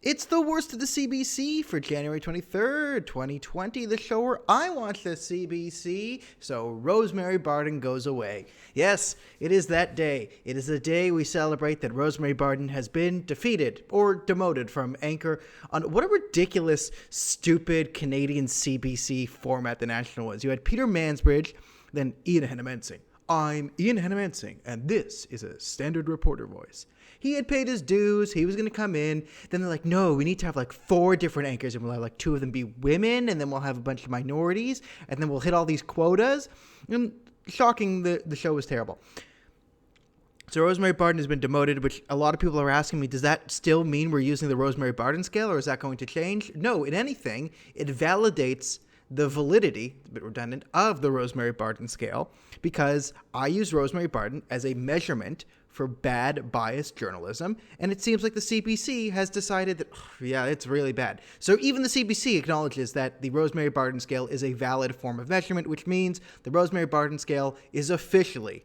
It's the worst of the CBC for January 23rd, 2020, the show where I watch the CBC, so Rosemary Barton goes away. Yes, it is that day. It is the day we celebrate that Rosemary Barton has been defeated or demoted from anchor on what a ridiculous, stupid Canadian CBC format the National was. You had Peter Mansbridge, then Ian Hannah-Mensing. I'm Ian Hannah-Mensing, and this is a standard reporter voice. He had paid his dues. He was going to come in. Then they're like, no, we need to have like 4 different anchors, and we'll have like 2 of them be women, and then we'll have a bunch of minorities, and then we'll hit all these quotas. And shocking, the show was terrible. So Rosemary Barton has been demoted, which a lot of people are asking me, does that still mean we're using the Rosemary Barton scale, or is that going to change? No, in anything, it validates the validity, a bit redundant, of the Rosemary Barton scale, because I use Rosemary Barton as a measurement for bad, biased journalism, and it seems like the CBC has decided that, yeah, it's really bad. So even the CBC acknowledges that the Rosemary Barton scale is a valid form of measurement, which means the Rosemary Barton scale is officially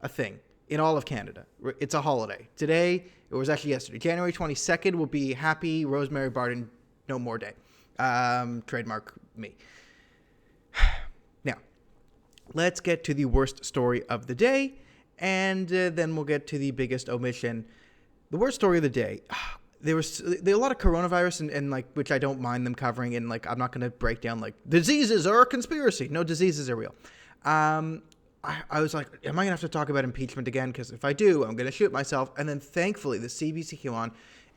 a thing in all of Canada. It's a holiday. Today, it was actually yesterday, January 22nd will be Happy Rosemary Barton No More Day. Trademark me. Now, let's get to the worst story of the day, and then we'll get to the biggest omission. The worst story of the day. There was a lot of coronavirus, and like, which I don't mind them covering, and like, I'm not going to break down like diseases are a conspiracy. No, diseases are real. I was like, am I going to have to talk about impeachment again? Because if I do, I'm going to shoot myself. And then thankfully, the CBC came on,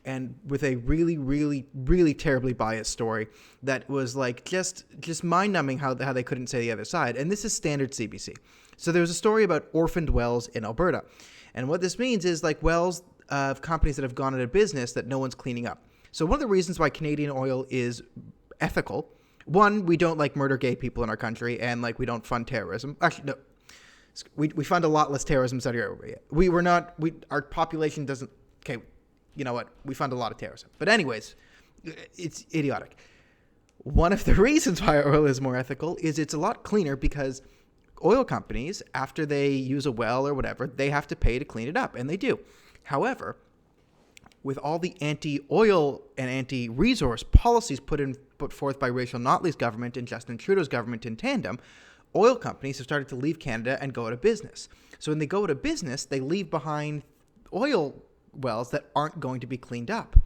and with a really, really, really terribly biased story that was like just mind-numbing how they couldn't say the other side. And this is standard CBC. So there was a story about orphaned wells in Alberta. And what this means is like wells of companies that have gone out of business that no one's cleaning up. So one of the reasons why Canadian oil is ethical, one, we don't like murder gay people in our country, and like we don't fund terrorism. Actually, no. We fund a lot less terrorism in Saudi Arabia. Our population doesn't, okay, you know what? We fund a lot of terrorism. But anyways, it's idiotic. One of the reasons why oil is more ethical is it's a lot cleaner because oil companies, after they use a well or whatever, they have to pay to clean it up, and they do. However, with all the anti-oil and anti-resource policies put forth by Rachel Notley's government and Justin Trudeau's government in tandem, oil companies have started to leave Canada and go out of business. So when they go out of business, they leave behind oil wells that aren't going to be cleaned up.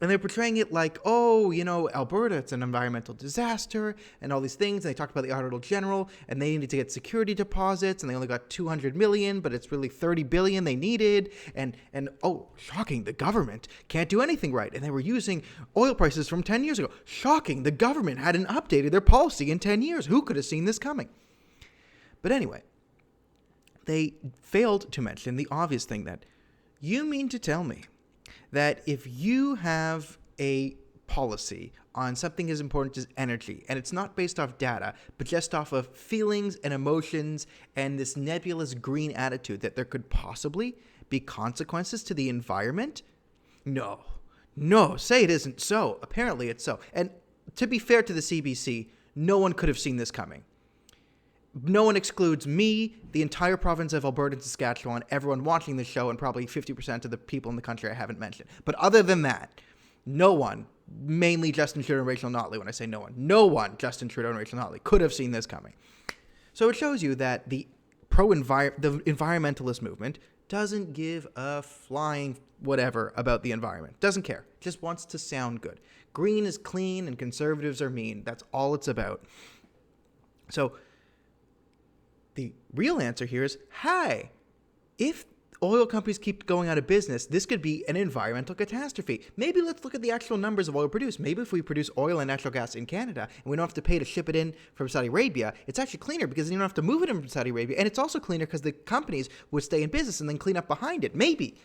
And they're portraying it like, oh, you know, Alberta, it's an environmental disaster and all these things. And they talked about the Auditor General, and they needed to get security deposits, and they only got $200 million, but it's really $30 billion they needed. And oh, shocking, the government can't do anything right. And they were using oil prices from 10 years ago. Shocking, the government hadn't updated their policy in 10 years. Who could have seen this coming? But anyway, they failed to mention the obvious thing that you mean to tell me that if you have a policy on something as important as energy, and it's not based off data, but just off of feelings and emotions and this nebulous green attitude, that there could possibly be consequences to the environment? No, say it isn't so. Apparently it's so. And to be fair to the CBC, no one could have seen this coming. No one excludes me, the entire province of Alberta and Saskatchewan, everyone watching this show, and probably 50% of the people in the country I haven't mentioned. But other than that, no one, mainly Justin Trudeau and Rachel Notley, when I say no one, Justin Trudeau and Rachel Notley, could have seen this coming. So it shows you that the environmentalist movement doesn't give a flying whatever about the environment. Doesn't care. Just wants to sound good. Green is clean and conservatives are mean. That's all it's about. So the real answer here is, hi, if oil companies keep going out of business, this could be an environmental catastrophe. Maybe let's look at the actual numbers of oil produced. Maybe if we produce oil and natural gas in Canada and we don't have to pay to ship it in from Saudi Arabia, it's actually cleaner because then you don't have to move it in from Saudi Arabia. And it's also cleaner because the companies would stay in business and then clean up behind it. Maybe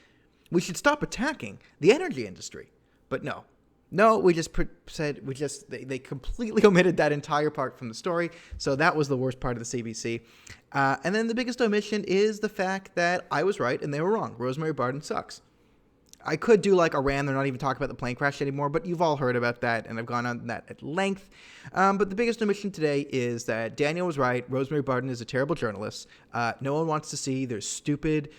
we should stop attacking the energy industry. But no, they completely omitted that entire part from the story. So that was the worst part of the CBC. And then the biggest omission is the fact that I was right and they were wrong. Rosemary Barton sucks. I could do like Iran. They're not even talking about the plane crash anymore, but you've all heard about that, and I've gone on that at length. But the biggest omission today is that Daniel was right. Rosemary Barton is a terrible journalist. No one wants to see their stupid,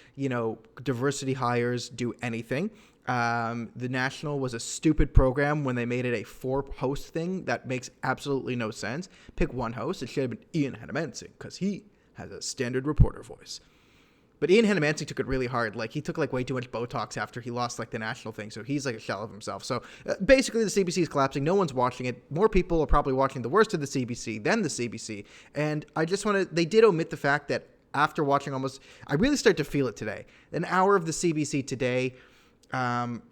diversity hires do anything. The National was a stupid program when they made it a 4-host thing. That makes absolutely no sense. Pick one host. It should have been Ian Hannamansing because he has a standard reporter voice. But Ian Hannamansing took it really hard. Like, he took, like, way too much Botox after he lost, like, the national thing. So he's, like, a shell of himself. So, basically, the CBC is collapsing. No one's watching it. More people are probably watching the worst of the CBC than the CBC. And I just want to... They did omit the fact that after watching almost... I really start to feel it today. An hour of the CBC today...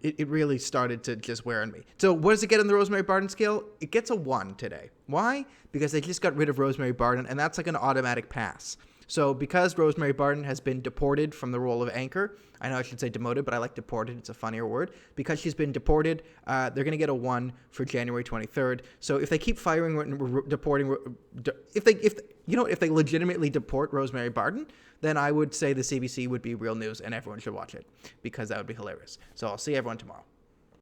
It really started to just wear on me. So what does it get on the Rosemary Barton scale? It gets a 1 today. Why? Because they just got rid of Rosemary Barton, and that's like an automatic pass. So because Rosemary Barton has been deported from the role of anchor, I know I should say demoted, but I like deported. It's a funnier word. Because she's been deported, they're going to get a 1 for January 23rd. So if they keep firing and deporting, if they legitimately deport Rosemary Barton, then I would say the CBC would be real news and everyone should watch it because that would be hilarious. So I'll see everyone tomorrow.